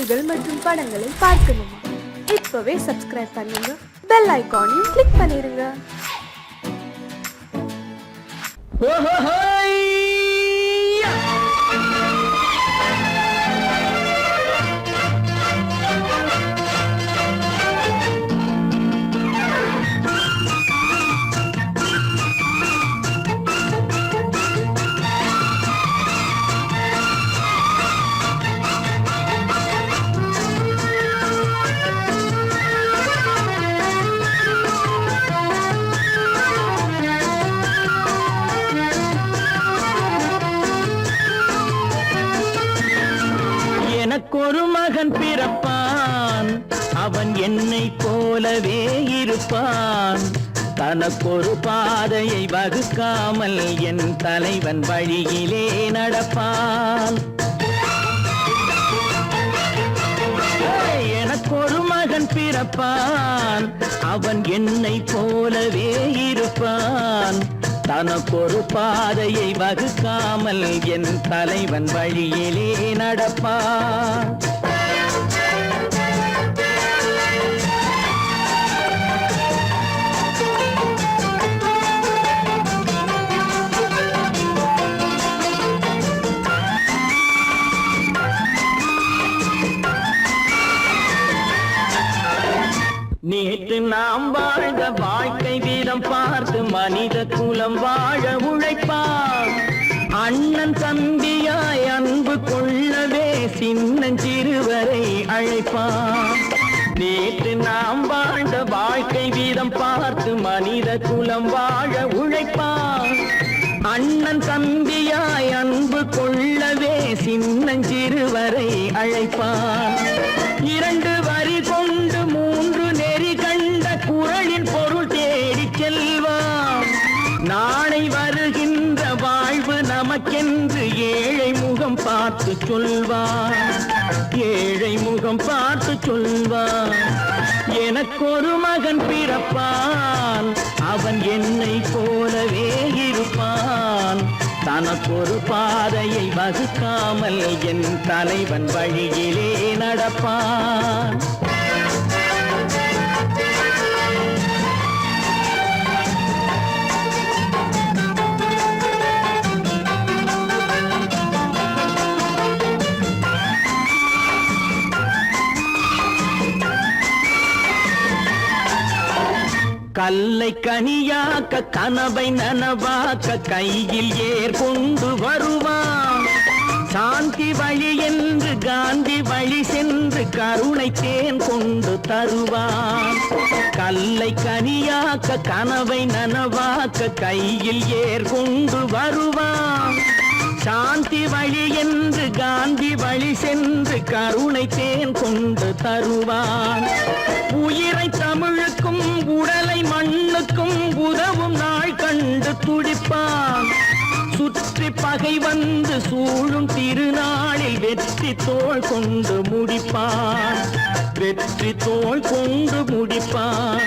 பாடல்கள் மற்றும் படங்களை பார்க்கணுமா? இப்பவே சப்ஸ்கிரைப் பண்ணுங்க, பெல் ஐகானையும் கிளிக் பண்ணிருங்க. எனக்கொரு மகன் பிறப்பான், அவன் என்னை போலவே இருப்பான். தனக்கொரு பாதையை வகுக்காமல் என் தலைவன் வழியிலே நடப்பான். எனக்கொரு மகன் பிறப்பான், அவன் என்னை போலவே இருப்பான். தனக்கொரு பாதையை வகுக்காமல் என் தலைவன் வழியிலே நடப்பான். நேற்று நாம் வாழ்ந்த வாழ்க்கை வீதம் பார்த்து மனித குலம் வாழ உழைப்பான். அண்ணன் தம்பியாய் அன்பு கொள்ளவே சின்னஞ்சிறுவரை அழைப்பான். நேற்று நாம் வாழ்ந்த வாழ்க்கை வீதம் பார்த்து மனித குலம் வாழ உழைப்பான். அண்ணன் தம்பியாய் அன்பு கொள்ளவே சின்னஞ்சிறுவரை அழைப்பான். இரண்டு வரி கொண்டு மூன்று நெறி கண்ட குறளின் பொருள் தேடி செல்வான். நாளை வருகின்ற வாழ்வு நமக்கென்று ஏழை முகம் பார்த்து சொல்வான். ஏழை முகம் பார்த்து சொல்வான். எனக்கொரு மகன் பிறப்பான், அவன் என்னை போலவே இருப்பான். தனக்கொரு பாதையை வகுக்காமல் என் தலைவன் வழியிலே நடப்பான். கல்லை கனியாக்க கனவை நனவாக்க கையில் ஏர் கொண்டு வருவான். சாந்தி வழி என்று காந்தி வழி சென்று கருணை தேன் கொண்டு தருவான். கல்லை கனியாக்க கனவை நனவாக்க கையில் ஏர் கொண்டு வருவான். சாந்தி வழி என்று காந்தி வழி சென்று கருணை தேன் கொண்டு தருவான். உயிரை தமிழுக்கும் உடலை மண்ணுக்கும் உதவும் நாள் கண்டு துடிப்பான். சுற்றி பகை வந்து சூழும் திருநாளில் வெற்றி தோள் கொண்டு முடிப்பான். வெற்றி தோள் கொண்டு முடிப்பான்.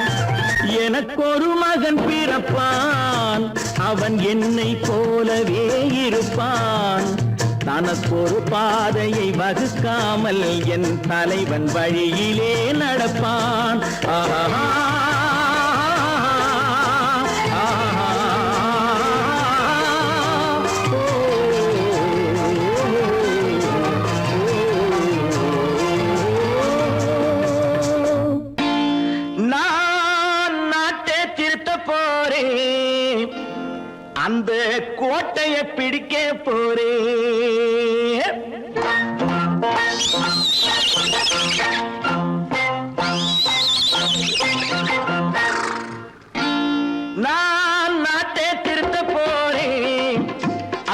எனக்கொரு மகன் பிறப்பான், அவன் என்னை போலவே இருப்பான். தனக்கொரு பாதையை வகுக்காமல் என் தலைவன் வழியிலே நடப்பான். ஆஹா அந்த கோட்டையை பிடிக்க போறேன். நான் நாட்டை திருத்த போறேன்.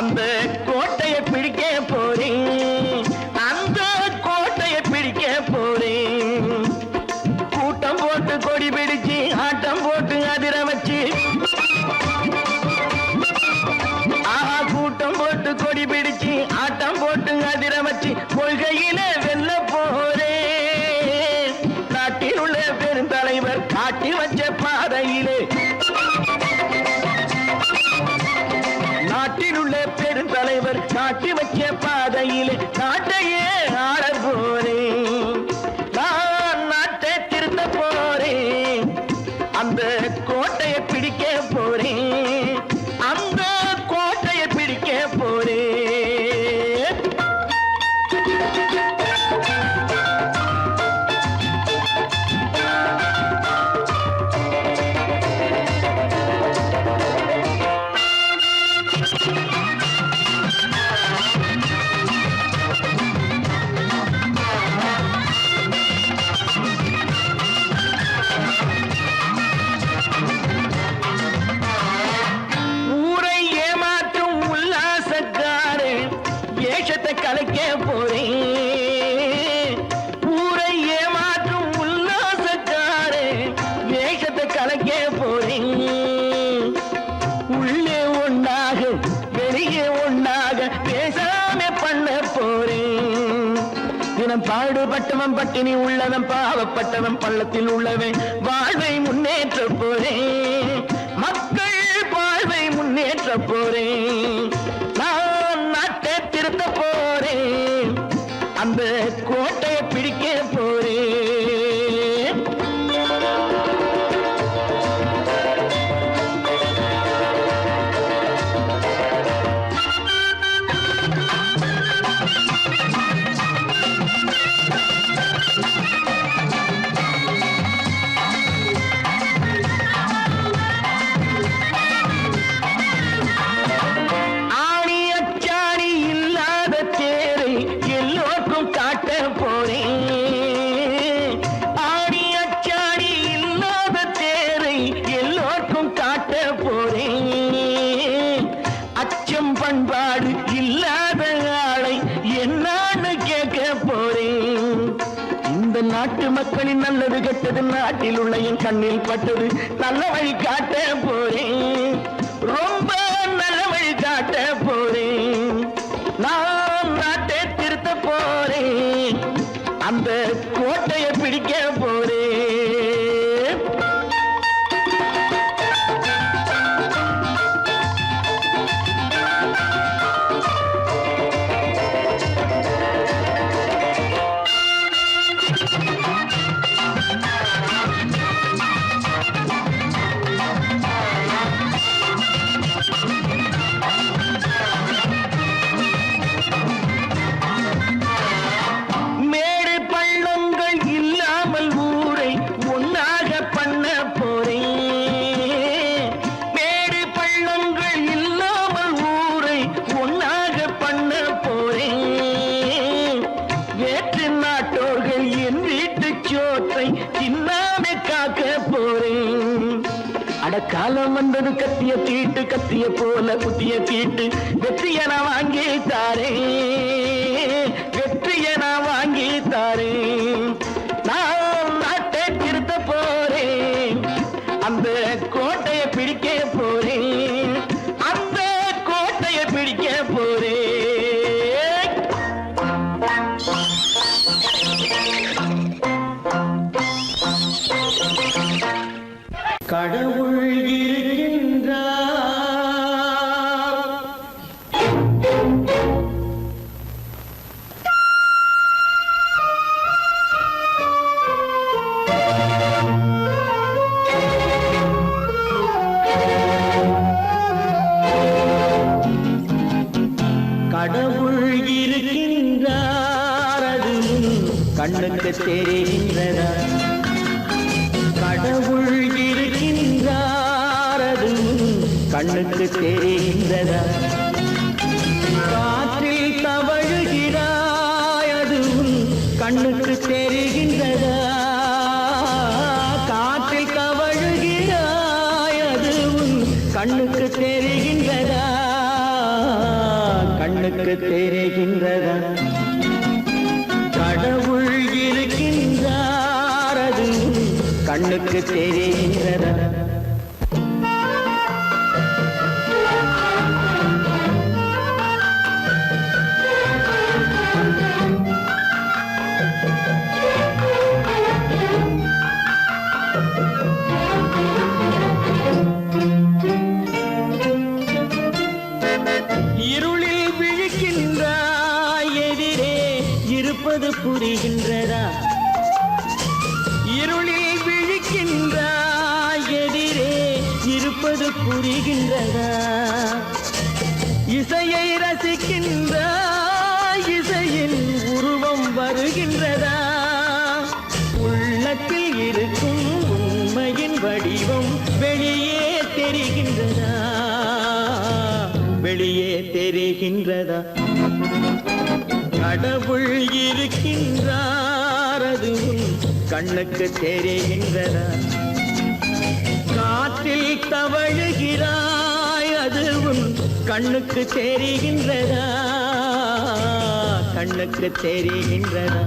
அந்த கோட்டையை பிடிக்க போறேன். அந்த கோட்டையை பிடிக்க போறேன். கூட்டம் போட்டு கொடி பிடிச்சு ஆட்டம் போட்டு அதிர வச்சு, கூட்டம் போட்டு கொடி பிடிச்சு ஆட்டம் போட்டு அதிர வச்சு கொள்கையில வெல்ல போறேன். நாட்டில் உள்ள பெருந்தலைவர் காட்டி வச்ச பாதையிலே, நாட்டில் உள்ள பெருந்தலைவர் காட்டி வச்ச பாதையிலே நாட்டையே ஆள போறேன். உள்ளவன் பாடுபட்டவன் பட்டினி உள்ளவன் பாவப்பட்டவன் பள்ளத்தில் உள்ளவன் வாழ்வை முன்னேற்ற போறேன் மக்கள் வாழ்வை முன்னேற்ற போறேன் நான் நாட்டை திருத்த போறேன் அந்த கோட்டையை பிடிக்க போறேன் பண்பாடு இல்லாத ஆளை என்னான்னு கேட்க போறேன் இந்த நாட்டு மக்களின் நல்லது கெட்டது நாட்டில் உள்ள என் கண்ணில் பட்டது நல்ல வழி காட்ட போறேன் ரொம்ப நல்ல வழி காட்ட போறேன் நான் நாட்டை திருத்த போறேன் அந்த கோட்டையை பிடிக்க போறேன் காலம் வந்தது கத்திய தீட்டு கத்திய போல குத்திய தீட்டு வெற்றிய நான் வாங்கி தாரேன் வெற்றிய நான் வாங்கி தாரேன் நான் நாட்டை திருத்த போறேன் அந்த கோட்டையை பிடிக்க போறேன் அந்த கோட்டையை பிடிக்க போறேன் கடவுள் இருக்கின்றார் கடவுள் இருக்கின்றார் அது கண்ணுக்கு தெரிகின்றதா கடவுள் இருக்கின்றார் அது கண்ணுக்கு தெரிகின்றதா காற்றில் தவழுகிறாய் அது கண்ணுக்கு தெரிகின்றதா காற்றில் தவழுகிறாய் அது கண்ணுக்கு தெரிகின்றதா கண்ணுக்கு தெரிகின்றதா கடவுள் இருக்கின்றார் அது கண்ணுக்கு தெரிகின்றதா இருளில் விழிக்கின்றாய் எதிரே இருப்பது புரிகின்றதா இருளில் விழிக்கின்றாய் எதிரே இருப்பது புரிகின்றதா இசையை ரசிக்கின்றாய் இசையின் உருவம் வருகின்றதா உள்ளத்தில் இருக்கும் உண்மையின் வடிவம் வெளியே தெரிகின்றதா வெளியே தெரிகின்றதா கடவுள் இருக்கின்றார் அது கண்ணுக்கு தெரிகின்றதா காற்றில் தவழுகிறாய் அது கண்ணுக்கு தெரிகின்றதா கண்ணுக்கு தெரிகின்றதா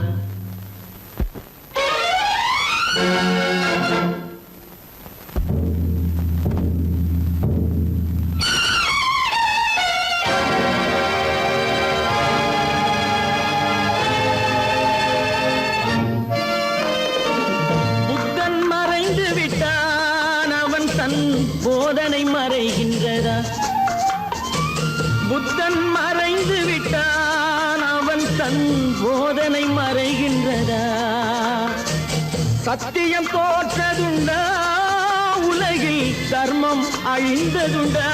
மறைகின்றதா? சத்தியம் தோற்றதுண்டா? உலகில் தர்மம் அழிந்ததுண்டா?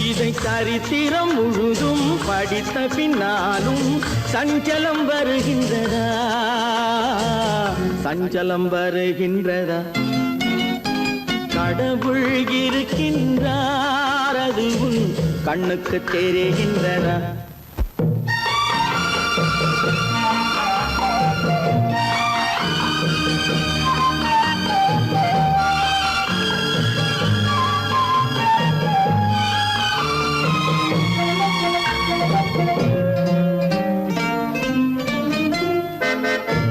இதை சரித்திரம் முழுதும் படித்த பின்னாலும் சஞ்சலம் வருகின்றதா? சஞ்சலம் வருகின்றதா? கடவுள் இருக்கின்றார், அது உன் கண்ணுக்கு தெரிகின்றதா?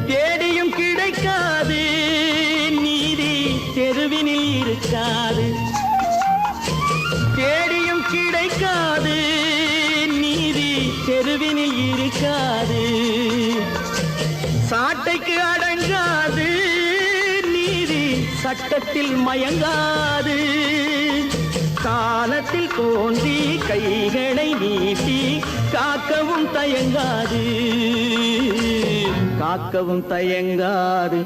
தேடியும் கிடைக்காது நீதி, தெருவினில் இருக்காது. தேடியும் கிடைக்காது நீதி, தெருவினில் இருக்காது. சாட்டைக்கு அடங்காது நீதி, சட்டத்தில் மயங்காது. காலத்தில் தோன்றி கைகளை நீட்டி காக்கவும் தயங்காது, காக்கவும் தயங்காது.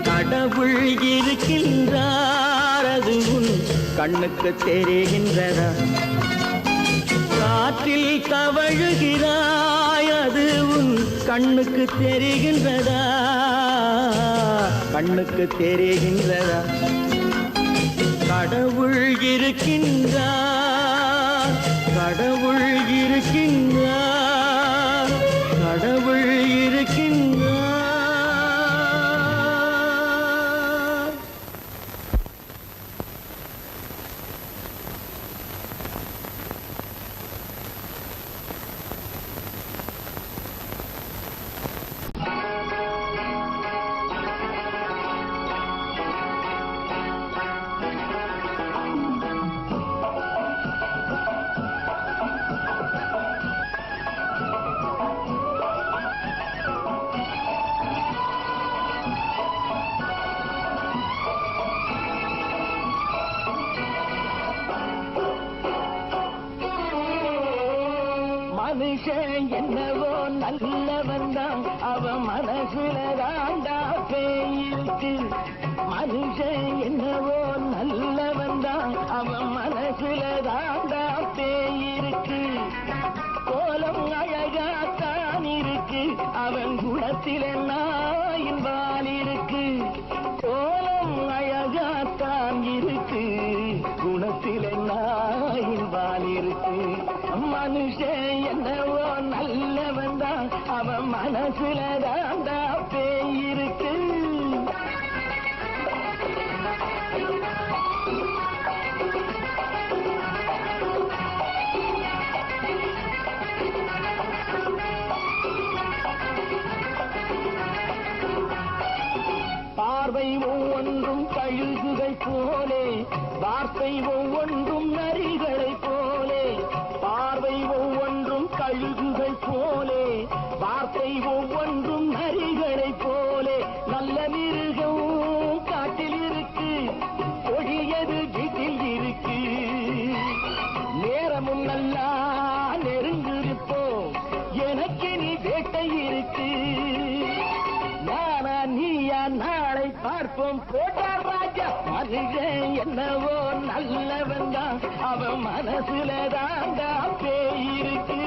கடவுள் இருக்கின்றார், அது உன் கண்ணுக்கு தெரிகின்றதா? காற்றில் தவழுகிறாய், அது உன் கண்ணுக்கு தெரிகின்றதா? கண்ணுக்கு தெரிகின்றதா? கடவுள் இருக்கின்றார், கடவுள் இருக்கின்றார், கடவுள் இருக்கின்றார். மனுஷன் என்னவோ நல்லவன் தான், அவன் மனசுல தாண்டா பேயிருக்கு. மனுஷன் என்னவோ நல்லவன் தான், அவன் மனசுல தாண்டா பேயிருக்கு. கோலம் அழகாத்தான் இருக்கு, அவன் குணத்தில நாயின் வால் இருக்கு. கோலம் அழகாத்தான் இருக்கு, குணத்தில நாயின் வால் இருக்கு. மனுஷன் என்னவோ நல்லவன் தான், அவன் மனசுல தாண்டா பேயிருக்கு. பார்வை ஒவ்வொன்றும் கழுகுகை போலே, வார்த்தை ஒவ்வொன்றும் நரிகளை போலே. பார்வை ஒவ்வொன்றும் கழுகுகை போலே, வார்த்தை ஒவ்வொன்றும் நரிகளை போலே. நல்ல மிருகம் காட்டில் இருக்கு, கொடியது வீட்டில் இருக்கு. நேரமும் நல்லா நெருங்கிருப்போம், எனக்கு நீ வேட்டை இருக்கு. நானா நீயா நாளை பார்ப்போம், போட்டார் ராஜா. மனுஷன் என்னவோ நல்லவன் தான், அவன் மனசுல தாண்டா பேயிருக்கு.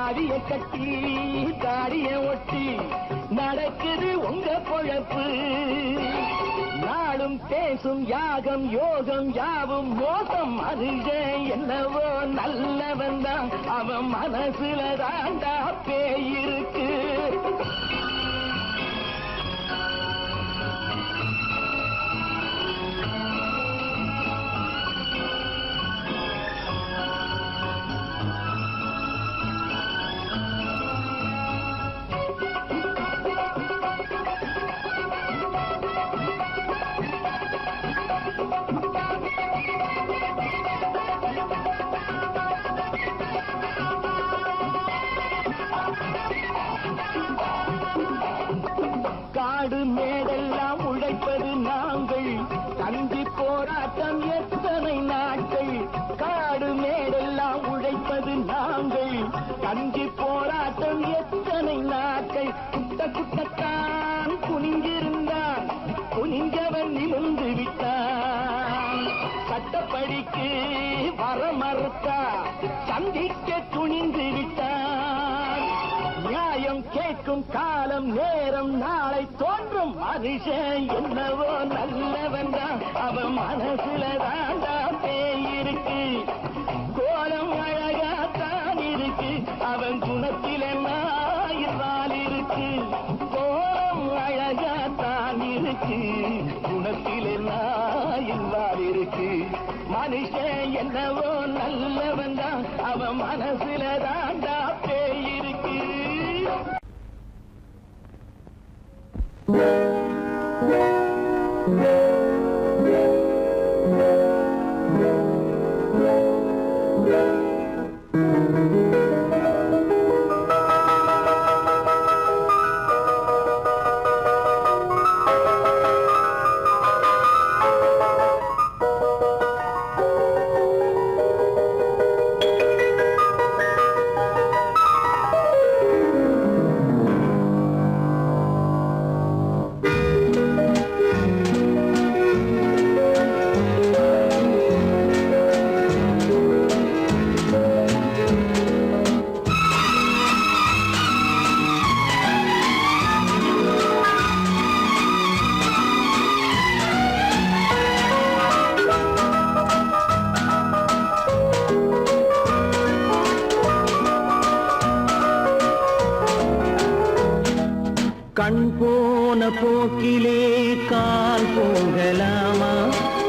தாடிய கட்டி தாடிய ஒட்டி நடக்குது உங்க பொழப்பு. நாளும் பேசும் யாகம் யோகம் யாவும் மோசம். மனுஷன் என்னவோ நல்லவன் தான், அவன் மனசுல தாண்டா பேயிருக்கு. காடு மேடெல்லாம் உழைப்பது நாங்கள், கஞ்சி போராட்டம் எத்தனை நாட்கள். காடு மேடெல்லாம் உழைப்பது நாங்கள், கஞ்சி போராட்டம் எத்தனை நாட்கள். குட்ட குட்டத்தான் குனிஞ்சிருந்தான், குனிஞ்சவன் நிமிர்ந்து விட்டான். சட்டப்படிக்கு வர மறுத்தா, சந்திக்க துணிந்து விட்டான். நியாயம் கேட்கும் காலம் நேரம் நாளை தோன்றும். மனுஷன் என்னவோ நல்லவன் தான், அவன் மனசுல தாண்டா பேயிருக்கு. கோலம் அழகாத்தான் இருக்கு, அவன் குணத்தில் என்ன இருக்கு. கோலம் அழகாத்தான் இருக்கு, குணத்தில் என்ன இருக்கு. மனுஷன் என்னவோ நல்லவன் தான், அவன் மனசுல தாண்டா பேயிருக்கு. கண் போன போக்கிலே கால் போகலாமா,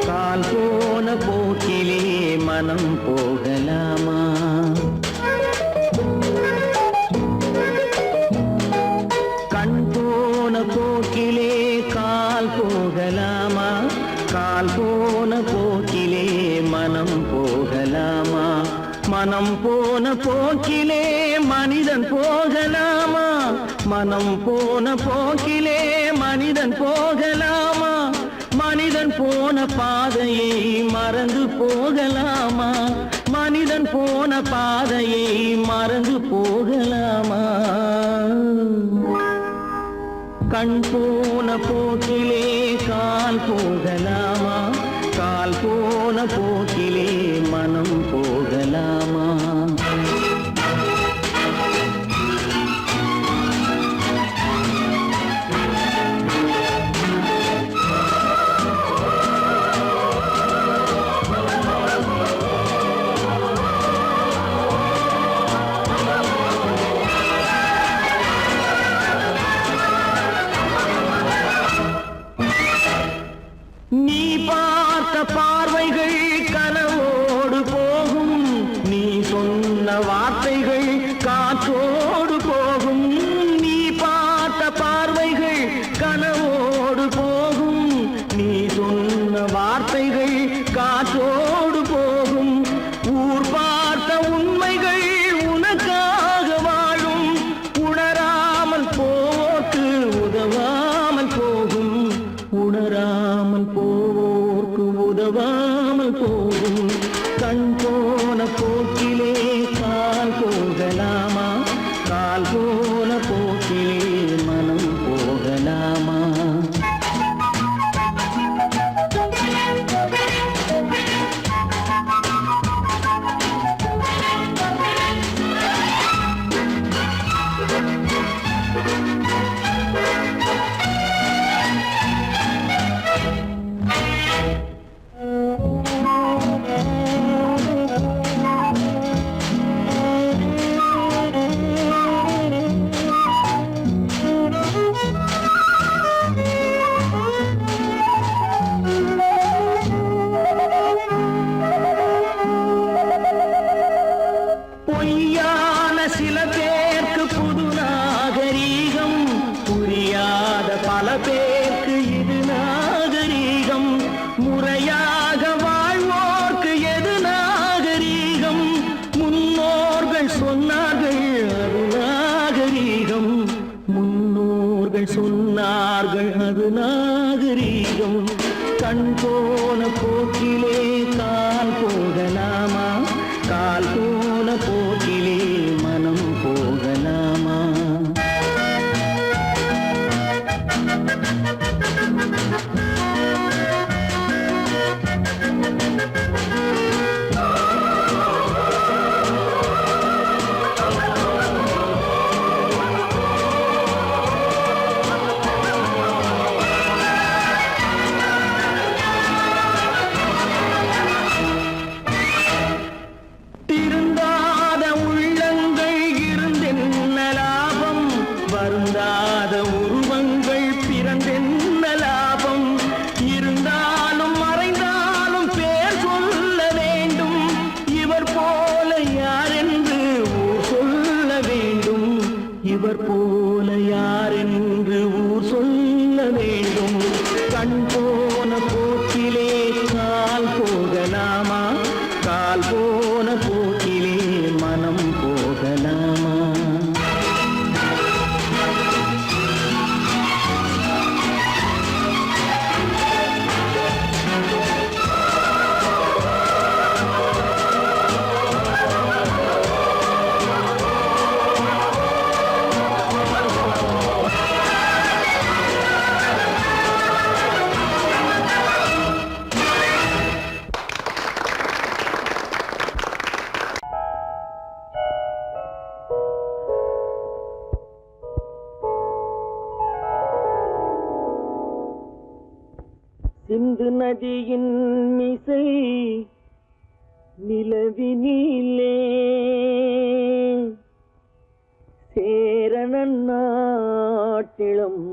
கால் போன போக்கிலே மனம் போகலாமா. கண் போன போக்கிலே கால் போகலாமா, கால் போன போக்கிலே மனம் போகலாமா. மனம் போன போக்கிலே மனிதன் போகலாமா, மனம் போன போக்கிலே மனிதன் போகலாமா. மனிதன் போன பாதையை மறந்து போகலாமா, மனிதன் போன பாதையை மறந்து போகலாமா. கண் போன போக்கிலே கால் போகலாமா, கால் போன போக்கிலே மனம் போகலாமா. நீ பார்த்த பார்வைகள் கனவோடு போகும், நீ சொன்ன வார்த்தைகள் காற்றோடு போகும். நீ பார்த்த பார்வைகள் கனவோடு போகும், நீ சொன்ன வார்த்தைகள் காற்றோடு போகும். ஊர் பார்த்த உண்மைகள் உனக்காக வாழும், உணராமல் போக்கு உதவாமல் போகும், உணராமல் போக்கு உதவாமல் போகும். கண் போன போக்கிலே கால் அவர்கள் சொன்னார்கள் அது நாகரீகம். கண் போன போக்கிலே கால் போகலாமா, கால் போன போக்கிலே மனம் போகலாமா? திருந்தாத உள்ளங்கள் இருந்தென்ன லாபம், வருந்தாத உருவங்கள் பிறந்தென்ன லாபம்? இருந்தாலும் மறைந்தாலும் பேர் சொல்ல வேண்டும், இவர் போல யாரென்று ஊர் சொல்ல வேண்டும், இவர் போல யாரென்று ஊர் சொல்ல வேண்டும். கண் போன போக்கிலே கால் போகலாமா, கால் போன போக்கிலே மனம் போகலாமா? சிந்து நதியின் மிசை நிலவினிலே சேரணன் நாட்டிளம்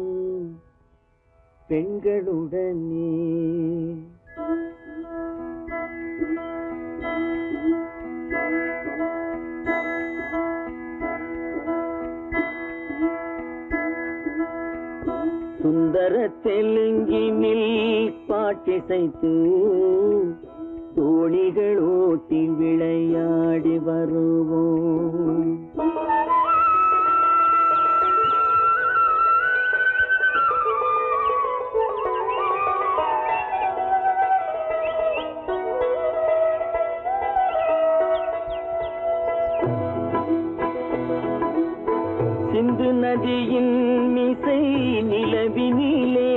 பெண்களுடனே சுந்தர தெலுங்கினில் பாட்டிசைத்து தோணிகள் ஓட்டி விளையாடி வருவோம். சிந்து நதியின் மிசை நிலவினிலே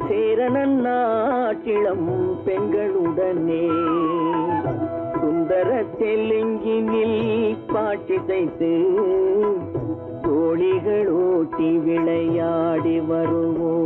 சேரணன் நாட்டிளம் பெண்களுடனே சுந்தர தெலுங்கினில் பாட்டிசைத்து தோணிகள் ஓட்டி விளையாடி வருவோம்.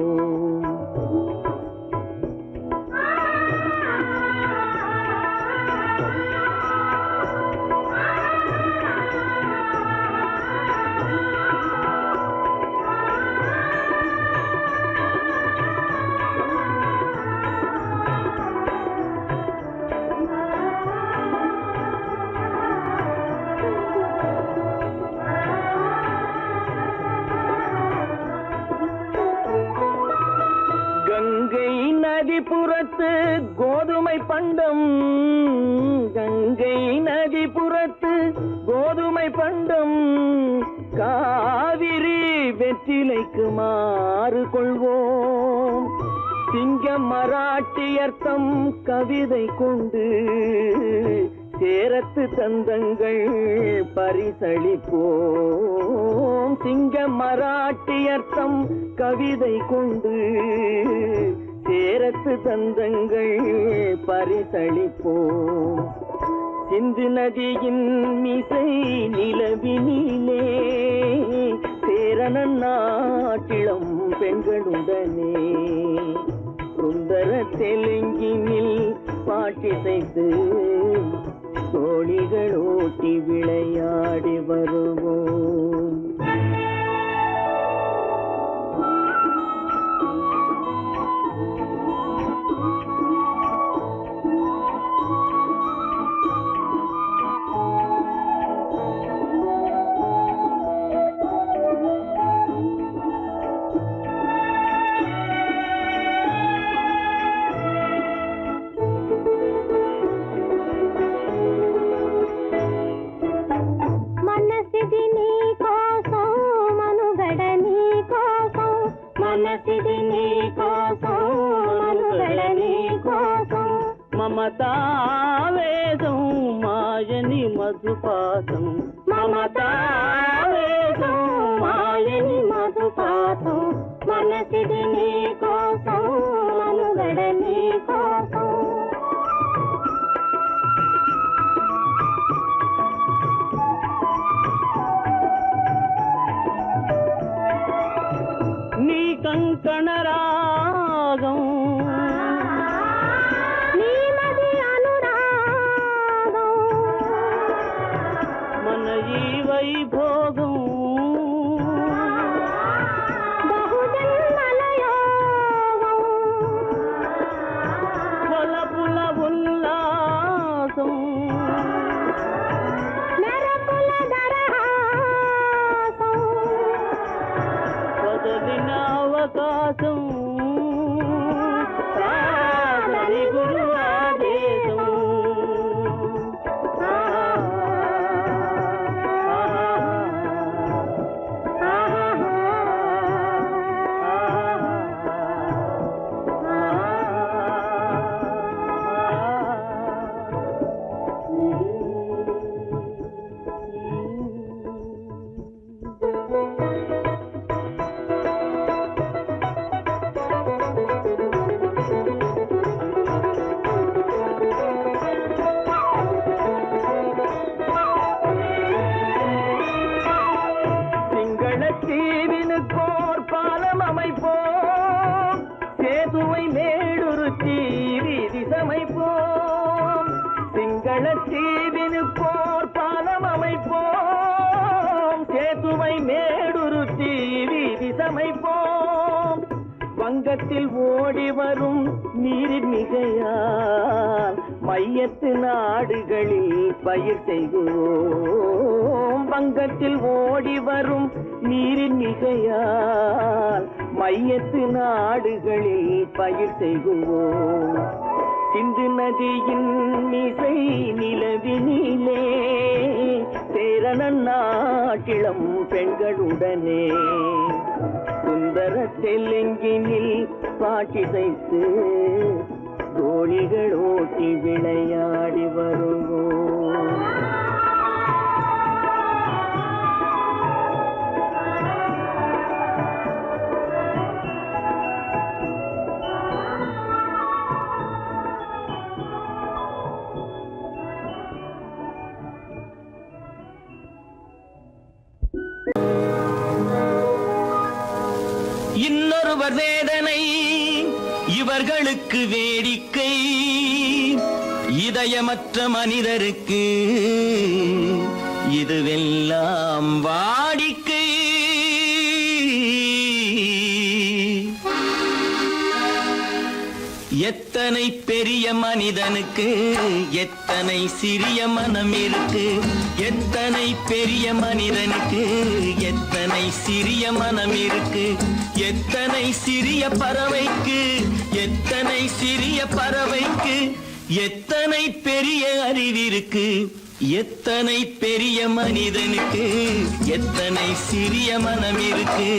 கங்கை நதிபுறத்து கோதுமை பண்டம், கங்கை நதிபுறத்து கோதுமை பண்டம், காவிரி வெற்றிலைக்கு மாறு கொள்வோம். சிங்க மராட்டியர்த்தம் கவிதை கொண்டு சேரத்து தந்தங்கள் பரிசளிப்போம். சிங்க மராட்டியர்த்தம் கவிதை கொண்டு சேரத்து தந்தங்கள் பரிசளிப்போம். சிந்து நதியின் மிசை நிலவினிலே சேரணன் நாட்டிளம் பெண்களுடனே சுந்தர தெலுங்கினில் பாட்டிசைத்து தோணிகள் ஓட்டி விளையாடி வருவோம். మనసిది నీ మమతావేదం మాయని మధుపాతం మమతావేదం మాయని మధుపాతం మనసిది నీ కోసం మనుగడ నీ కోసం నీ కంకణ రాగం నీలది అనురాగం మన ఈ వైభోగం బహుజన్మల యోగం కొలపుల ఉల్లాసం మెరపుల దరహాసం పదవిన అవకాశం సాగరి గురు ఆదేశం தீவினுக்கோர் பாலம் அமைப்போம் சேதுவை மேடுருத்தி வீதி சமைப்போம் சிங்கள தீவினுக்கோர் பாலம் அமைப்போம் சேதுவை மேடுருத்தி வீதி சமைப்போம் வங்கத்தில் ஓடி வரும் நீரின் மிகையால் மையத்து நாடுகளில் பயிர் செய்கிறோம் வங்கத்தில் ஓடி வரும் நீரின் மிகையால் மையத்து நாடுகளில் பயிர் செய்கிறோம் சிந்து நதியின் மிசை நிலவினிலே சேரணன் நாட்டிளம் பெண்களுடனே சுந்தர தெலுங்கினில் பாட்டிசைத்து தோழிகள் ஓட்டி விளையாடி வருவோம் இன்னொருவர் வேதனை இவர்களுக்கு வேடிக்கை இதயமற்ற மனிதருக்கு இதுவெல்லாம் வாடிக்கை எத்தனை பெரிய மனிதனுக்கு எத்தனை சிறிய மனம் இருக்கு எத்தனை பெரிய மனிதனுக்கு எத்தனை சிறிய மனம் இருக்கு எத்தனை சிறிய பறவைக்கு எத்தனை சிறிய பறவைக்கு எத்தனை பெரிய அறிவிருக்கு எத்தனை பெரிய மனிதனுக்கு எத்தனை சிறிய மனம் இருக்கு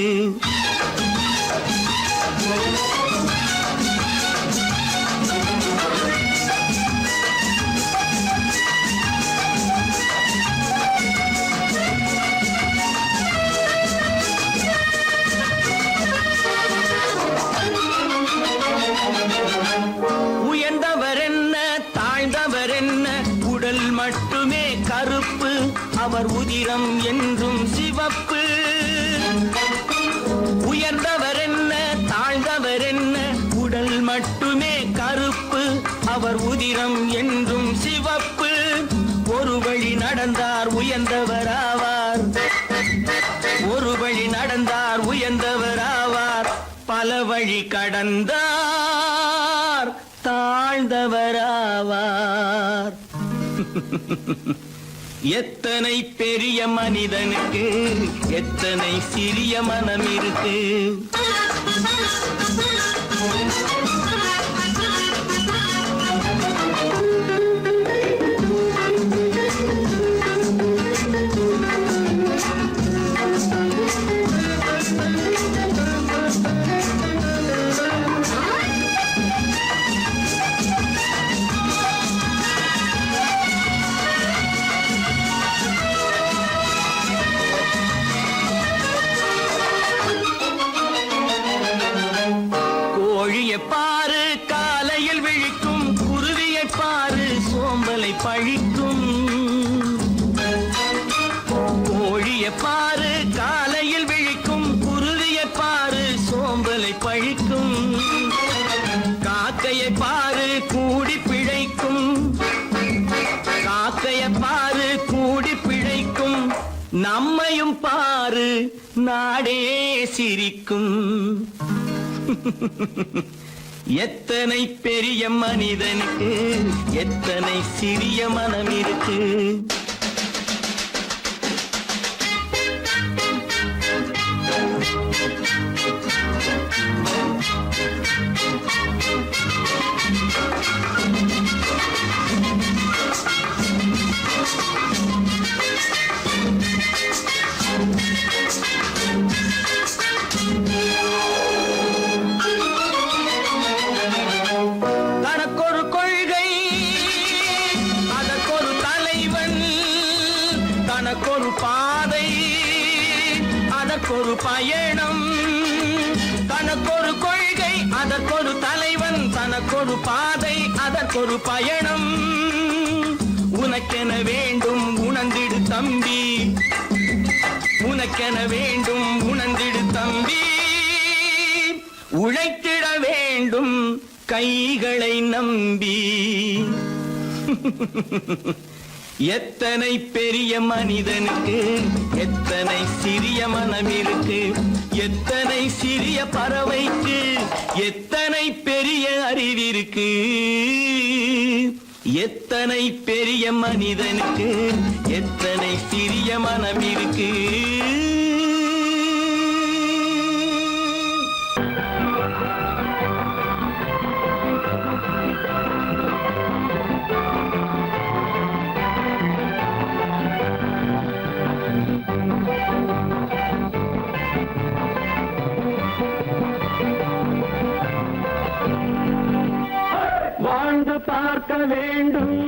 மட்டுமே கருப்பு அவர் உதிரம் என்றும் சிவப்பு உயர்ந்தவர் என்ன தாழ்ந்தவர் என்ன உடல் மட்டுமே கருப்பு அவர் உதிரம் என்றும் சிவப்பு ஒரு வழி நடந்தார் உயர்ந்தவராவார் ஒரு வழி நடந்தார் உயர்ந்தவராவார் பல வழி கடந்தார் தாழ்ந்தவராவார் எத்தனை பெரிய மனிதனுக்கு எத்தனை சிறிய மனம் இருக்கு நம்மையும் பாரு நாடே சிரிக்கும். எத்தனை பெரிய மனிதனுக்கு எத்தனை சிறிய மனம் இருக்கு. தனக்கொரு கொள்கை அதற்கொரு தலைவன், தனக்கொரு பாதை அதற்கொரு பயணம். தனக்கொரு கொள்கை அதற்கொரு தலைவன், தனக்கொரு பாதை அதற்கொரு பயணம். உனக்கென வேண்டும் உணர்ந்திடு தம்பி, உனக்கென வேண்டும் உணர்ந்திடு தம்பி. உழைத்திட வேண்டும் கைகளை நம்பி. எத்தனை பெரிய மனிதனுக்கு எத்தனை சிறிய மனம் இருக்கு. எத்தனை சிறிய பறவைக்கு எத்தனை பெரிய அறிவிருக்கு. எத்தனை பெரிய மனிதனுக்கு எத்தனை சிறிய மனம் இருக்கு. வாழ்ந்து பார்க்க வேண்டும்,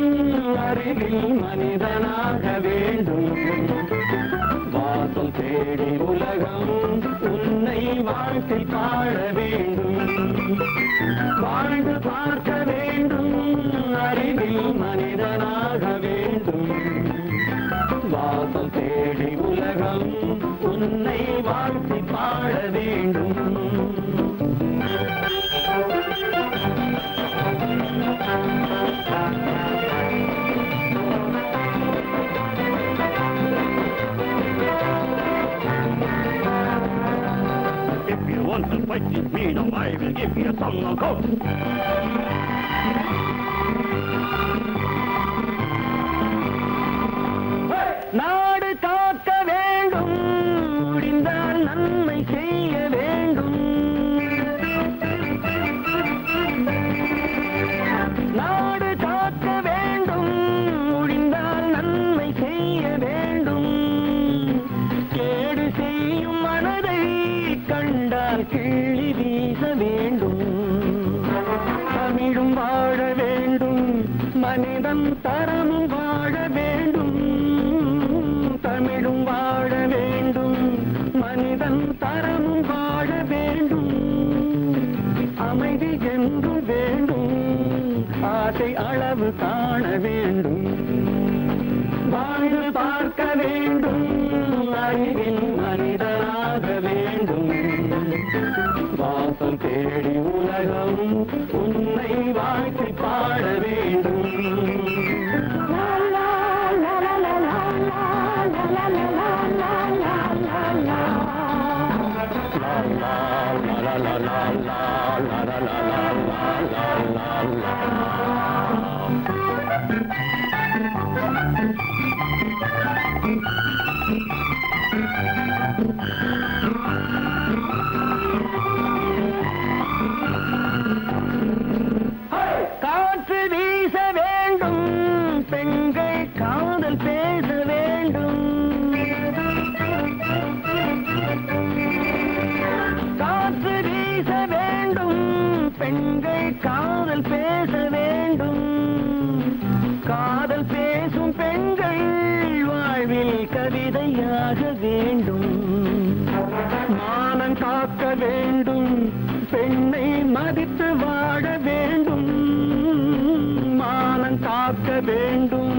அறிவில் மனிதனாக வேண்டும். வாசல் தேடி உலகம் உன்னை வாழ்க்கை பாட வேண்டும். வாழ்ந்து பார்க்க வேண்டும், அறிவில் மனிதனாக வேண்டும். வாசல் தேடி உலகம் உன்னை வாழ்க்கை பாட வேண்டும். If you want to fight with me, now I will give you a song of hope. நாடு காக்க வேண்டும், முடிந்தால் நன்மை செய்ய வேண்டும். நாடு காக்க வேண்டும், முடிந்தால் நன்மை செய்ய வேண்டும். கேடு செய்யும் மனதை கண்டால் கிள்ளி வீச வேண்டும். தமிழும் வாழ வேண்டும், மனிதன் தரமும் வாழ வேண்டும். தமிழும் வாழ வேண்டும், மனிதன் தரமும் வாழ வேண்டும். அமைதி என்று வேண்டும், ஆசை அளவு காண வேண்டும். வாழ்ந்து பார்க்க வேண்டும், அறிவில் மனிதனாக வேண்டும். வாசல் தேடி உலகம் உன்னை வாழ்க்கை பாட வேண்டும். காற்று வீச வேண்டும், பெண்கள் காதல் பேச வேண்டும். காற்று வீச வேண்டும், பெண்கள் காதல் பேச வேண்டும். காதல் பேசும் பெண்கள் வாழ்வில் கவிதையாக வேண்டும். மானம் காக்க வேண்டும், பெண்ணை மதித்து வாழ வேண்டும். மானம் காக்க வேண்டும்,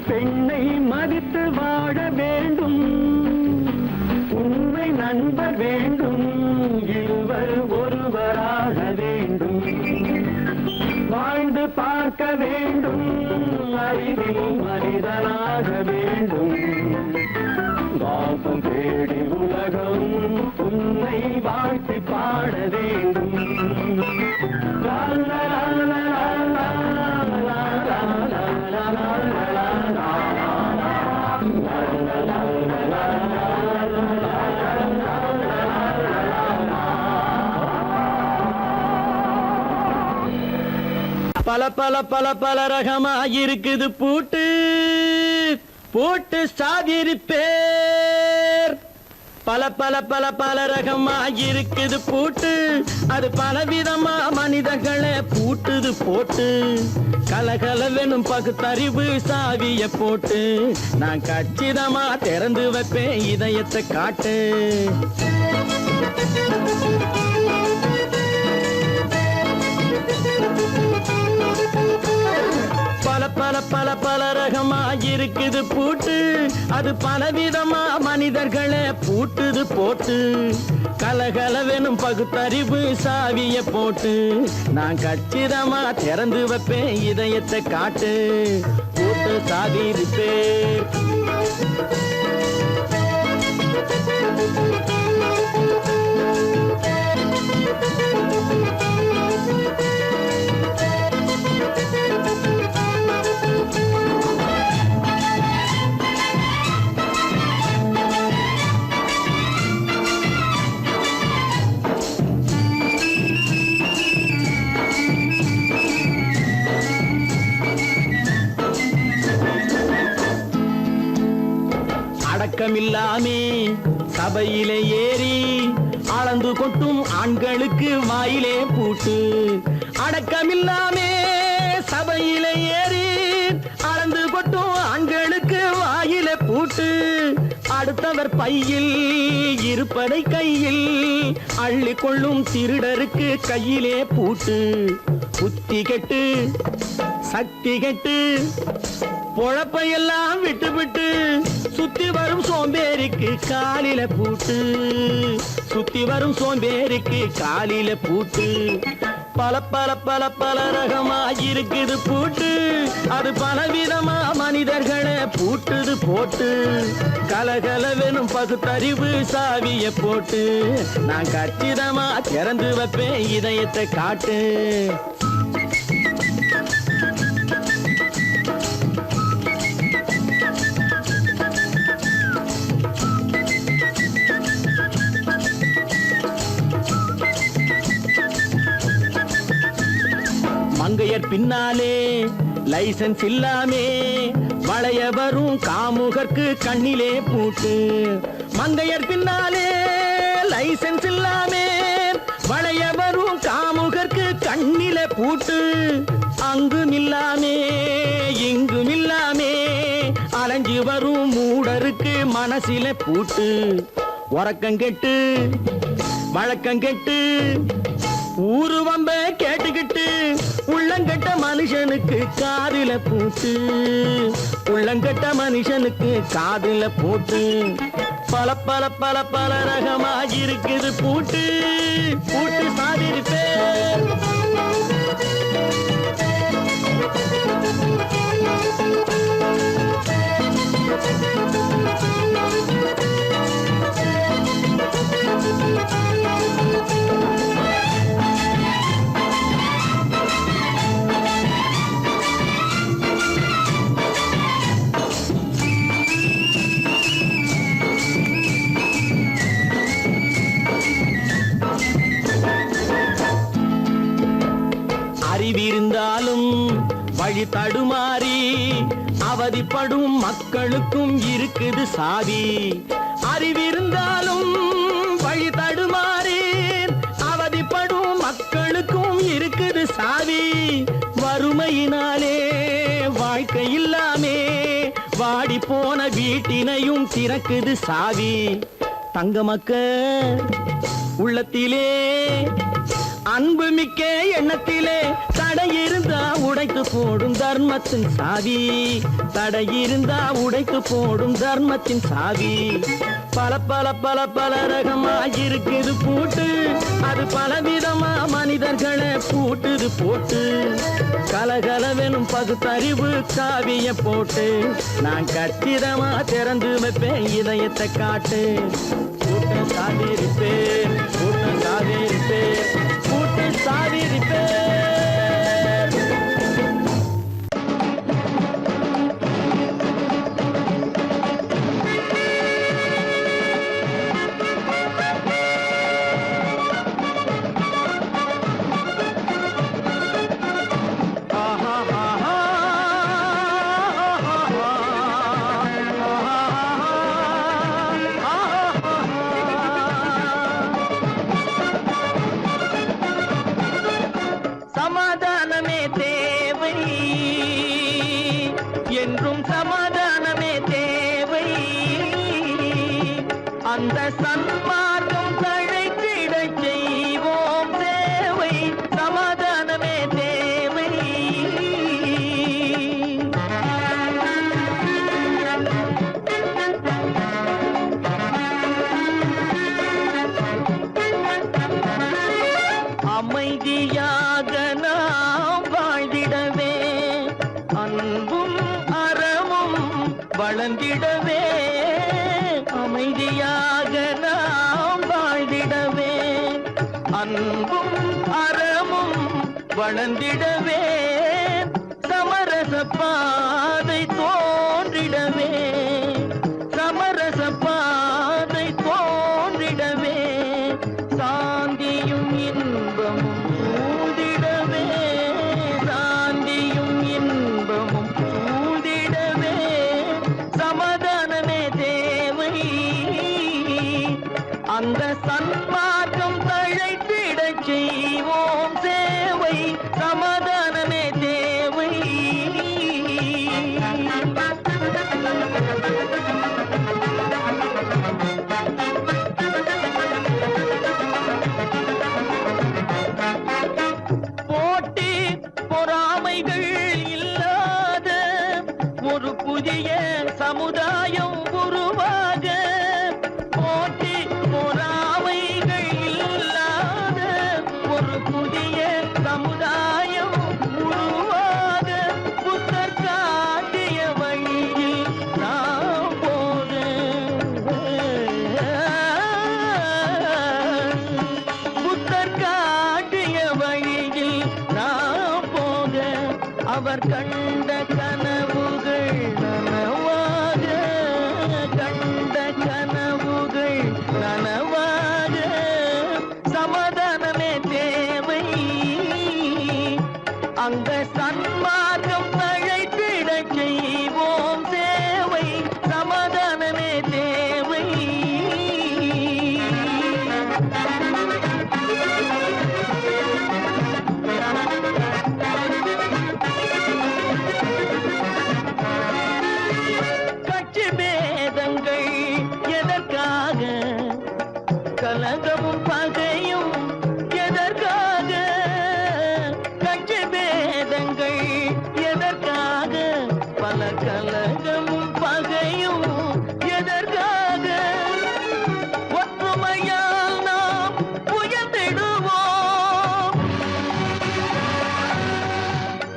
பெண்ணை மதித்து வாழ வேண்டும். உண்மை நண்பர் வேண்டும், இருவர் ஒருவராக வேண்டும். வாழ்ந்து பார்க்க வேண்டும், அறிவில் மனிதனாக வேண்டும். பல பல பல பல ரகமா இருக்குது பூட்டு பூட்டு சாதிரி பேர் பல பல பல பல ரகமா இருக்குது பூட்டு அது பலவிதமா மனிதர்களை பூட்டுது போட்டு கலகலவெனும் பகுத்தறிவு சாவிய போட்டு நான் கச்சிதமா திறந்து வைப்பேன் இதயத்தை காட்டு பல பல பல பல ரகமா இருக்குது பூட்டு அது பலவிதமா மனிதர்களை பூட்டுது போட்டு கலகலவெனும் பகுத்தறிவு சாவிய போட்டு நான் கச்சிதமா திறந்து வைப்பேன் இதயத்தை காட்டு பூட்டு சாவி இருப்பேன் அடக்கமில்லாமே சபையிலே ஏறி அளந்து கொட்டும் ஆண்களுக்கு வாயிலே பூட்டு அடக்கமில்லாமே சபையிலே ஏறி அளந்து கொட்டும் ஆண்களுக்கு வாயிலே பூட்டு அடுத்தவர் பையில் இருப்பதை கையில் அள்ளி கொள்ளும் திருடருக்கு கையிலே பூட்டு புத்தி கெட்டு சக்தி கெட்டு பொழப்பையெல்லாம் விட்டு விட்டு சுத்தி வரும் சோம்பேறிக்கு காலில பூட்டு சுத்தி வரும் சோம்பேறிக்கு காலில பூட்டு பல பல பல பல ரகமா இருக்குது பூட்டு அது பலவிதமா மனிதர்களை பூட்டுது போட்டு கலகலவெனும் பகுத்தறிவு சாவிய போட்டு நான் கச்சிதமா திறந்து வைப்பேன் இதயத்தை காட்டு மங்கையர் பின்னாலே லைசன்ஸ் இல்லாமே வளைய வரும் காமுகர்க்கு கண்ணிலே பூட்டு மங்கையர் பின்னாலே லைசன்ஸ் இல்லாமே வளைய வரும் காமுகர்க்கு கண்ணிலே பூட்டு அங்கும் இல்லாமே இங்கும் இல்லாமே அலைஞ்சு வரும் மூடருக்கு மனசிலே பூட்டு உறக்கங்கெட்டு வழக்கங்கெட்டு ஊரு வம்ப கேட்டுக்கிட்டு உள்ளங்கட்ட மனுஷனுக்கு காதில பூட்டு உள்ளங்கட்ட மனுஷனுக்கு காதில பூட்டு பல பல பல பல ரகமா இருக்குது பூட்டு பூட்டு சாதிருப்பேன் அறிவிருந்தாலும் வழி தடுமாறி அவதிப்படும் மக்களுக்கும் இருக்குது சாவி அறிவிருந்தாலும் வழி தடுமாறி அவதிப்படும் மக்களுக்கும் இருக்குது சாவி வறுமையினாலே வாழ்க்கை இல்லாமே வாடி போன வீட்டினையும் திறக்குது சாவி தங்க மக்க உள்ளத்திலே அன்பு மிக்க எண்ணத்திலே தடை இருந்தா உடைத்து போடும் தர்மத்தின் சாவி தடை இருந்தா உடைத்து போடும் தர்மத்தின் சாவி பல பல பல பல ரகமா இருக்குது பூட்டு அது பலவிதமா மனிதர்களை பூட்டுது போட்டு கலகலவெனும் பகுத்தறிவு சாவிய போட்டு நான் கச்சிதமா திறந்து வைப்பேன் இதயத்தை காட்டு பூட்டு சாதிருப்பேன் பூட்டு சாதிருப்பேன் பூட்டு சாதிருப்பேன் அந்த சன்மார்க்கம் தழைத்திடச் செய்வோம் சேவை, சமாதானமே தேவை. அமைதியாக நாம் வாழ்ந்திடவே, அன்பும் அறமும் வளர்ந்திடவே. அமைதியாக நாம் வாழ்ந்திடவே, அன்பும் அறமும் வளர்ந்திடவே. சமரச பாதை தோன்றிடவே, சமரச பாதை தோன்றிடவே. சாந்தியும் இன்பமும் சூழ்ந்திடவே, சாந்தியும் இன்பமும் சூழ்ந்திடவே. சமாதானமே தேவை, அந்த சன்மார்க்கம் தழைத்திடச் செய்வோம் சேவை, சமாதானமே தேவை. போட்டி பொறாமைகள் இல்லாத ஒரு புதிய சமுதாயம் உருவாக, போட்டி பொறாமைகள் இல்லாத ஒரு புதிய சமுதாயம் உருவாக. புத்தர் காட்டிய வழியில் நாம் போக, புத்தர் காட்டிய வழியில் நாம் போக. அவர் கண்ட கனவுகள் நனவாக, கண்ட கனவுகள் நனவாக. சமாதானமே தேவை, அங்க சன்மார்க்கம் தழைத்திடச் செய்வோம் சேவை, சமாதானமே தேவை. கட்சி பேதங்கள் எதற்காக, கலகமும் பகையும் எதற்காக. கட்சி பேதங்கள் எதற்காக, பல கலகமும் பகையும் எதற்காக. ஒற்றுமையால் நாம் உயர்ந்திடுவோம்,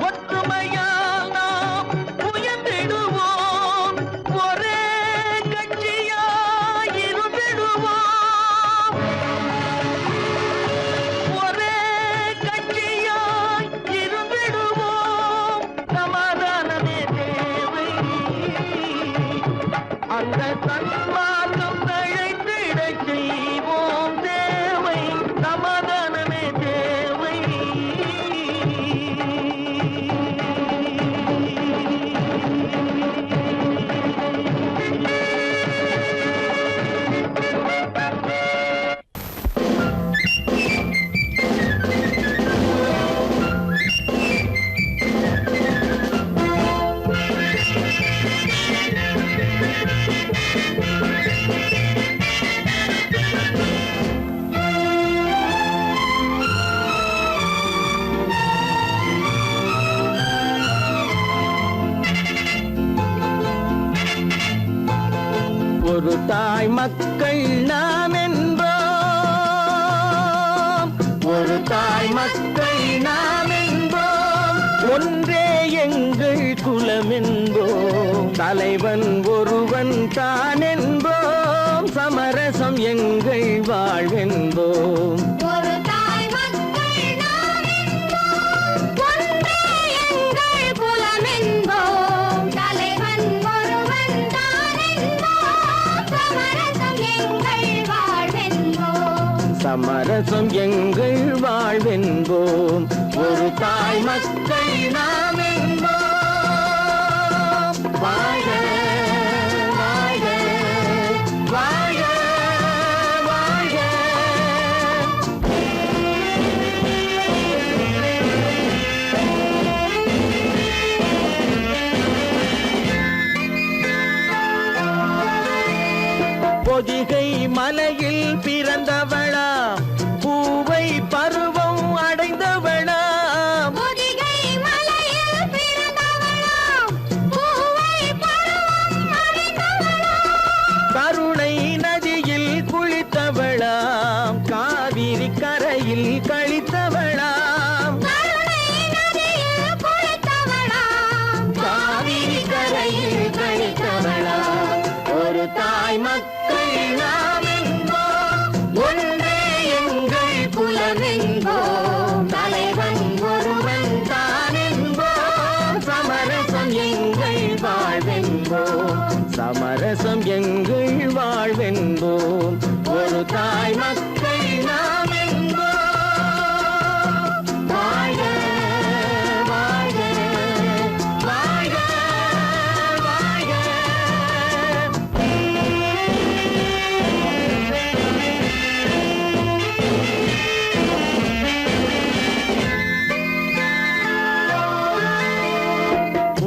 ஒற்றுமையால் நாம் உயர்ந்திடுவோம். ஒரே கட்சியாய் இருந்திடுவோம், ஒரே கட்சியாய் இருந்திடுவோம். சமாதானமே தேவை, அந்த சன்மார்க்கம் தழைத்திடச் செய்வோம் தேவை, சமாதானமே தேவை. ஒரு தாய் மக்கள் நாம் என்போம், ஒரு தாய் மக்கள் நாம் என்போம். ஒன்றே எங்கள் குலம் என்போம், தலைவன் ஒருவன் தான் என்போம். சமரசம் எங்கள் வாழ்வென்போம். ஒரு தாய் மக்கள் நாம் என்போம், ஒன்றே எங்கள் குலம் என்போம், தலைவன் ஒருவன் தான் என்போம். சமரசம் எங்கள் வாழ்வென்போம், சமரசம் எங்கள் வாழ்வென்போம். ஒரு தாய் மக்கள் நாம் என்போம். வாழ்க வாழ்க வாழ்க வாழ்க. பொதிகை தாய் மக்கள் நாம் என்போம் ஒன்றே எங்கள் குலம் என்போம் தலைவன் ஒருவன் தான் என்போம் சமரசம் எங்கள் வாழ்வென்போம் சமரசம் எங்கள் வாழ்வென்போம் ஒரு தாய் மக்கள் நாம் என்போம் வாழ்க வாழ்க வாழ்க வாழ்க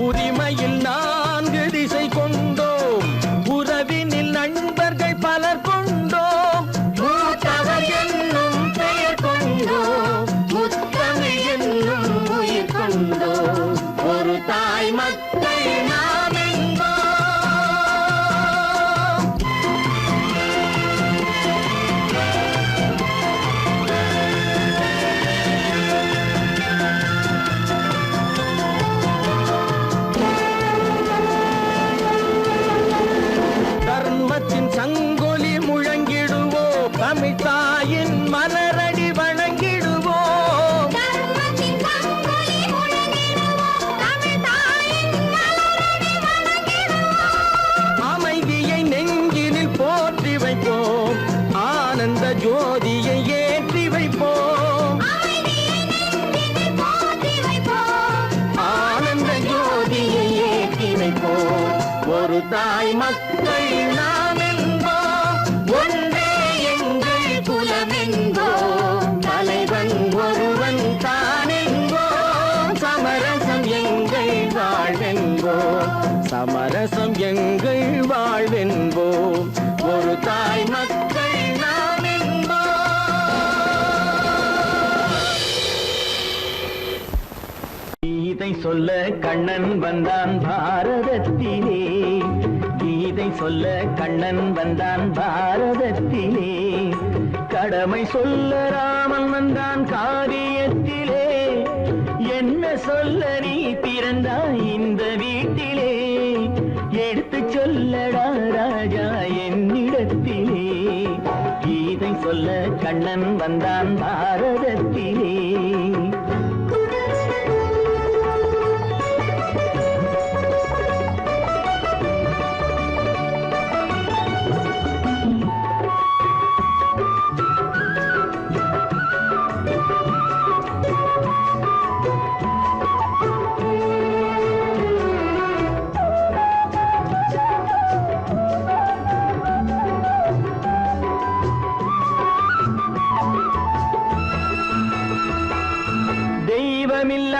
உரிமையில் 4 திசை கொண்டோம் உறவினில் நண்பர்கள் பலர் கொண்டோம் மூத்தவர் என்னும் பெயர் கொண்டோம் முத்தமிழ் என்னும் உயிர் கொண்டோம் ஒரு தாய் மக்கள் நாம் என்போம் தர்மத்தின் சங்கொலி முழங்கிடுவோம் தமிழ் தாயின் மலரடி வணங்கிடுவோம் தர்மத்தின் சங்கொலி முழங்கிடுவோம் தமிழ் தாயின் மலரடி வணங்கிடுவோம் அமைதியை நெஞ்சினில் போற்றி வைப்போம் ஆனந்த ஜோதியை ஏற்றி வைப்போம் அமைதியை நெஞ்சினில் போற்றி வைப்போம் ஆனந்த ஜோதியை ஏற்றி வைப்போம் ஒரு தாய் மக்கள் நாம் என்போம் ஒன்றே எங்கள் குலம் என்போம் தலைவன் ஒருவன் தான் என்போம் சமரசம் எங்கள் வாழ்வென்போம் சமரசம் எங்கள் வாழ்வென்போம் ஒரு தாய் மக்கள் நாம் என்போம் கீதை சொல்ல கண்ணன் வந்தான் பாரதத்திலே கீதை சொல்ல கண்ணன் வந்தான் பாரதத்திலே கடமை சொல்ல ராமன் வந்தான் காரியத்திலே என்ன சொல்ல நீ பிறந்தாய் இந்த வீட்டிலே எடுத்து சொல்லடா ராஜா என்னிடத்திலே கீதை சொல்ல கண்ணன் வந்தான் பாரதத்திலே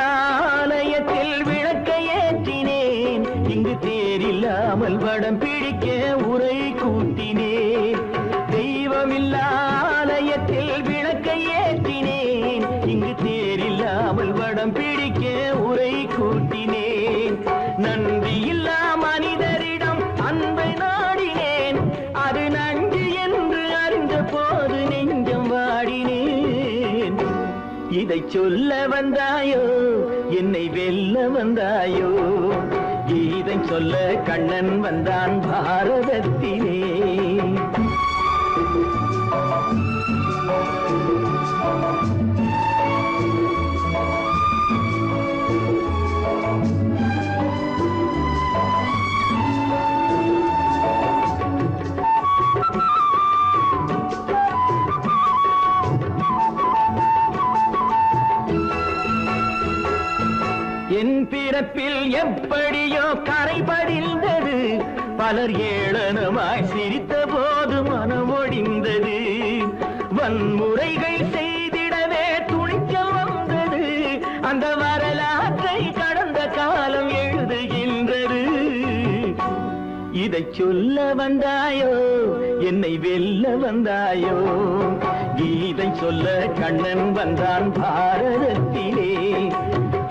தெய்வமில்லாலயத்தில் விளக்கை ஏற்றினேன் இங்கு தேரில்லாமல் வடம் பிடிக்க உரை கூட்டினேன் தெய்வமில்லாலயத்தில் விளக்கை ஏற்றினேன் இங்கு தேரில்லாமல் வடம் பிடிக்க உரை கூட்டினேன் நன்றி இல்லா மனிதரிடம் அன்பை நாடினேன் அது நன்றி என்று அறிந்த போது நெஞ்சம் வாடினேன் இதை சொல்ல வந்தாயோ என்னை வெல்ல வந்தாயோ இதை சொல்ல கண்ணன் வந்தான் பாரதத்திலே என் பிறப்பில் எப்படியோ கரை படிந்தது பலர் ஏளனமாய் சிரித்த போது மனமொடிந்தது வன்முறைகள் செய்திடவே துணிச்சல் வந்தது அந்த வரலாற்றை கடந்த காலம் எழுதுகின்றது இதை சொல்ல வந்தாயோ என்னை வெல்ல வந்தாயோ கீதை சொல்ல கண்ணன் வந்தான் பாரதத்திலே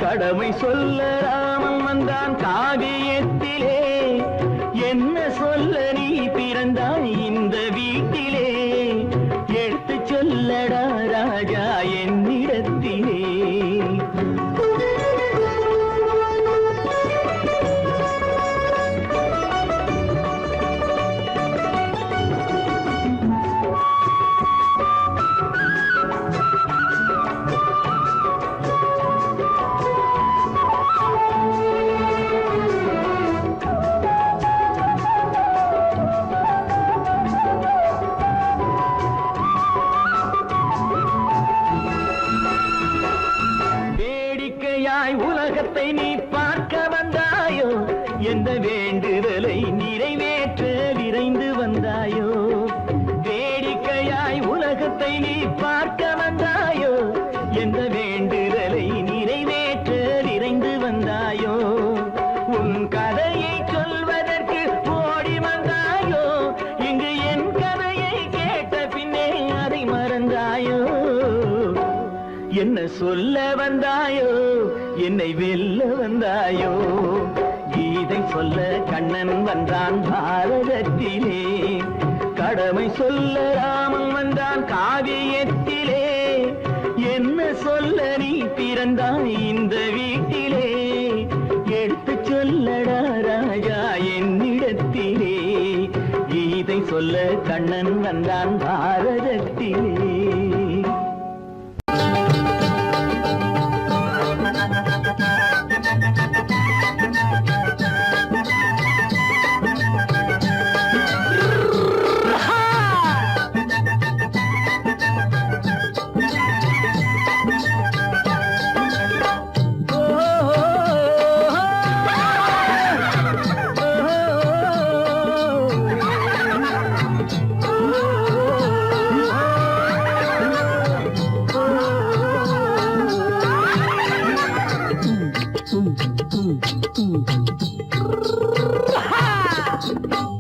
கடமை சொல்ல ராமன் வந்தான் காவியத்திலே என்ன சொல்ல நீ பிறந்தாய் இந்த வீட்டிலே எடுத்து சொல்லடா ராஜா என்னிடத்திலே முகத்தை நீ பார்க்க வந்தாயோ, எந்த வேண்டுதலை நிறைவேற்ற விரைந்து வந்தாயோ, உன் கதையை சொல்வதற்கு ஓடி வந்தாயோ, இங்கு என் கதையை கேட்ட பின்னே அதை மறந்தாயோ, என்ன சொல்ல வந்தாயோ, என்னை வெல்ல வந்தாயோ, கீதை சொல்ல கண்ணன் வந்தான் பாரதத்திலே, கடமை சொல்ல ராமன் வந்தான் காவியத்திலே, என்ன சொல்ல நீ பிறந்தாய் இந்த வீட்டிலே, எடுத்து சொல்லடா ராஜா என்னிடத்திலே, கீதை சொல்ல கண்ணன் வந்தான் பாரதத்திலே.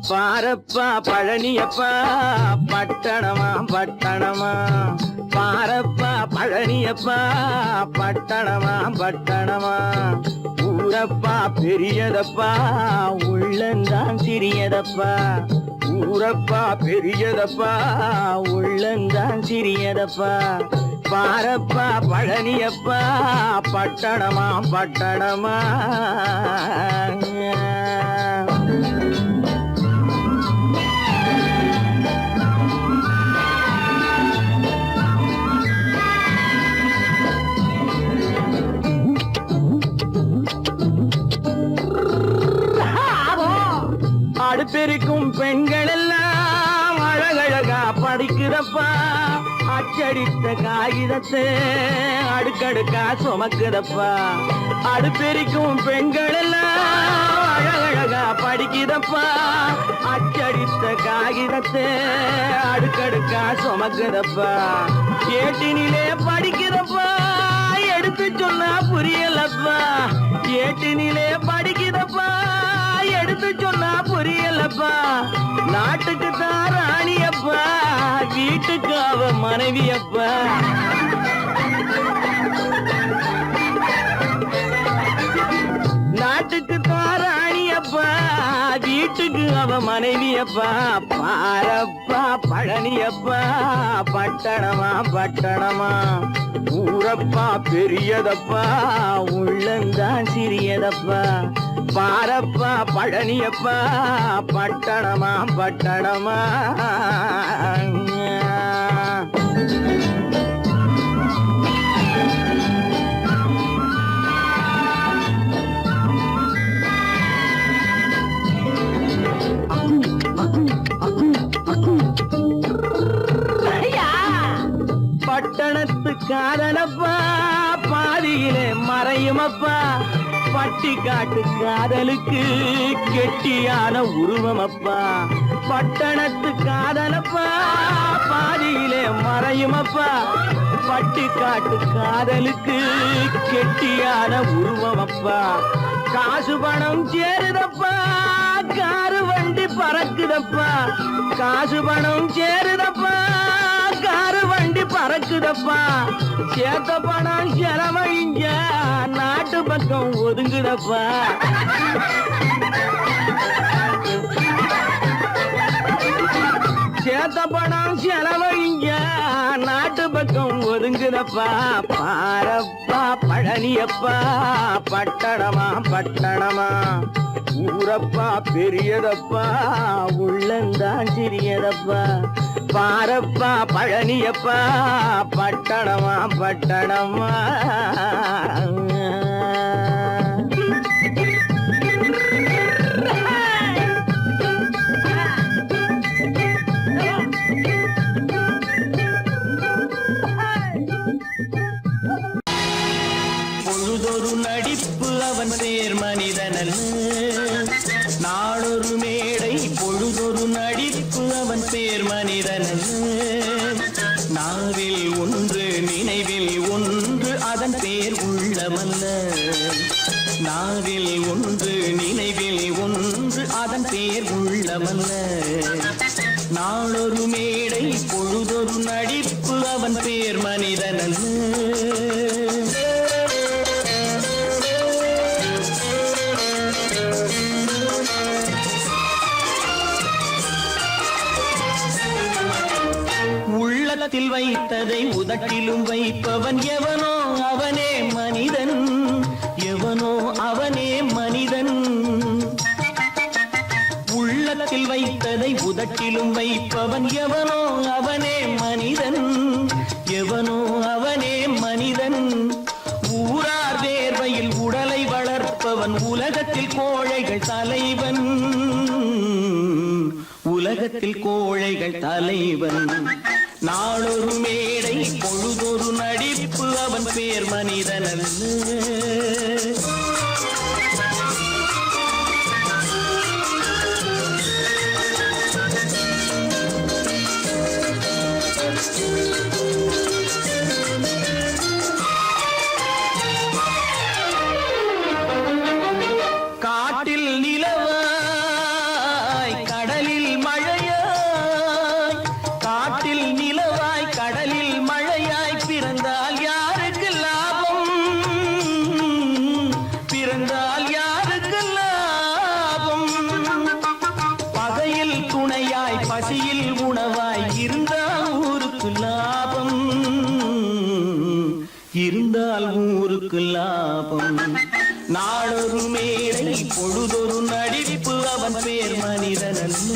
பாரப்பா பழனியப்பா பட்டணமா பட்டணமா, பாரப்பா பழனியப்பா பட்டணமா பட்டணமா, ஊரப்பா பெரியதப்பா உள்ளந்தான் சிறியதப்பா, ஊரப்பா பெரியதப்பா உள்ளந்தான் சிறியதப்பா, பாரப்பா பழனியப்பா பட்டணமா பட்டணமா. அடுப்பெருக்கும் பெண்கள் எல்லாம் அழகழகா படிக்குதப்பா, அச்சடித்த காகிதத்தை அடுக்கடுக்கா சுமக்குதப்பா, அடுப்பெருக்கும் பெண்கள் எல்லாம் அழகழகா படிக்குதப்பா, அச்சடித்த காகிதத்தை அடுக்கடுக்கா சுமக்குதப்பா, ஏட்டினிலே படிக்குதப்பா எடுத்து சொன்னா புரியலப்பா, ஏட்டினிலே படிக்குதப்பா எடுத்து சொன்னா புரியலப்பா, நாட்டுக்கு தான் ராணியப்பா வீட்டுக்கு அவ மனைவியப்பா, நாட்டுக்கு தான் ராணியப்பா வீட்டுக்கு அவ மனைவியப்பா, பாரப்பா பழனியப்பா பட்டணமா பட்டணமா, ஊரப்பா பெரியதப்பா உள்ளந்தான் சிறியதப்பா, பாரப்பா பழனியப்பா பட்டணமா பட்டணமா. பட்டணத்து காதலப்பா பாதியிலே மறையுமப்பா, பட்டி காட்டு காதலுக்கு கெட்டியான உருவமப்பா, பட்டணத்து காதலப்பா பாதியிலே மறையுமப்பா, பட்டி காட்டு காதலுக்கு கெட்டியான உருவமப்பா, காசு பணம் சேருதப்பா காரு வண்டி பறக்குதப்பா, காசு பணம் சேருதப்பா காரு வண்டி பறக்குதப்பா, சேத்த பணம் செலவழிஞ்ச நாட்டு பக்கம் ஒதுங்குதப்பா, சேத்த பணம் செலவழிஞ்ச நாட்டு பக்கம் ஒதுங்குதப்பா, பாரப்பா பழனியப்பா பட்டணமா பட்டணமா, ஊரப்பா பெரியதப்பா உள்ளந்தான் சிறியதப்பா, பாரப்பா பழனியப்பா பட்டணமா பட்டணமா. பொழுதொரு நடிப்பு அவன் பேர் மனிதனல்ல, நாளொரு மேடை பொழுதொரு நடிப்பு அவன் பேர் மனிதனல்ல, நாவில் ஒன்று நினைவில் ஒன்று அதன் பேர் உள்ளமல்ல. நாவில் ஒன்று நினைவில் ஒன்று அதன் பேர் உள்ளமல்ல. நாளொரு மேடை பொழுதொரு நடிப்பு அவன் பேர் மனிதனல்ல. உள்ளத்தில் வைத்ததை உதட்டிலும் வைப்பவன் எவனோ அவனே மனிதன். எவனோ அவனே மனிதன். உள்ளத்தில் வைத்ததை உதட்டிலும் வைப்பவன் எவனோ அவனே மனிதன். எவனோ அவனே மனிதன். ஊரார் வேர்வையில் உடலை வளர்ப்பவன் உலகத்தில் கோழைகள் தலைவன். உலகத்தில் கோழைகள் தலைவன். நாளொரு மேடை பொழுதொரு நடிப்பு அவன் பேர் மனிதனல்ல. காட்டில் நிலவாய் கடலில் மழையாய். காட்டில் நிலவாய் கடலில் மழையாய் பிறந்தால் யாருக்கு லாபம்? பிறந்தால் யாருக்கு லாபம்? பகையில் துணையாய் பசியில் உணவாய் இருந்தால் ஊருக்கு லாபம். இருந்தால் ஊருக்கு லாபம். நாளொரு மேடை பொழுதொரு நடிப்பு அவன் பேர் மனிதனல்ல.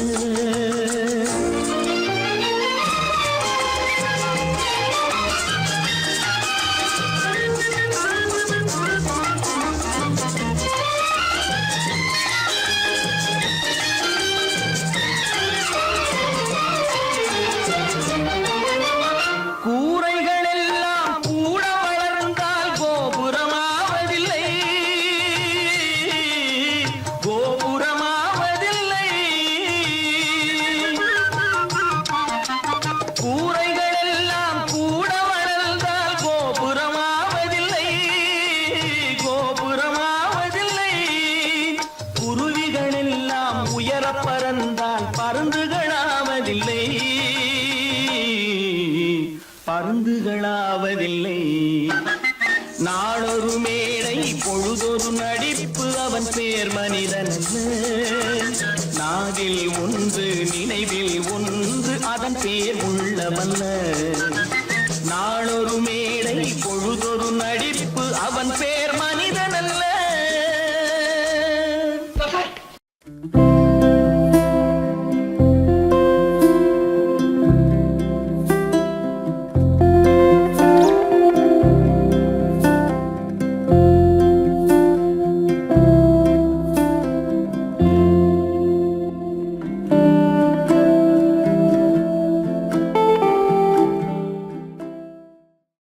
கூரைகள் எல்லாம் கூட வளர்ந்தால் கோபுரமாவதில்லை. கோபுரமாவதில்லை. கூரைகள் எல்லாம் கூட வளர்ந்தால் கோபுரமாவதில்லை. கோபுரமாவதில்லை. குருவிகள் எல்லாம் உயர பறந்தால் பருந்துகளாவதில்லை. பருந்துகளாவதில்லை. நாளொரு மேடை பொழுதொரு நடிப்பு அவன் பேர் மனிதனல்ல. நாவில் ஒன்று நினைவில் ஒன்று அதன் பேர் உள்ளமல்ல.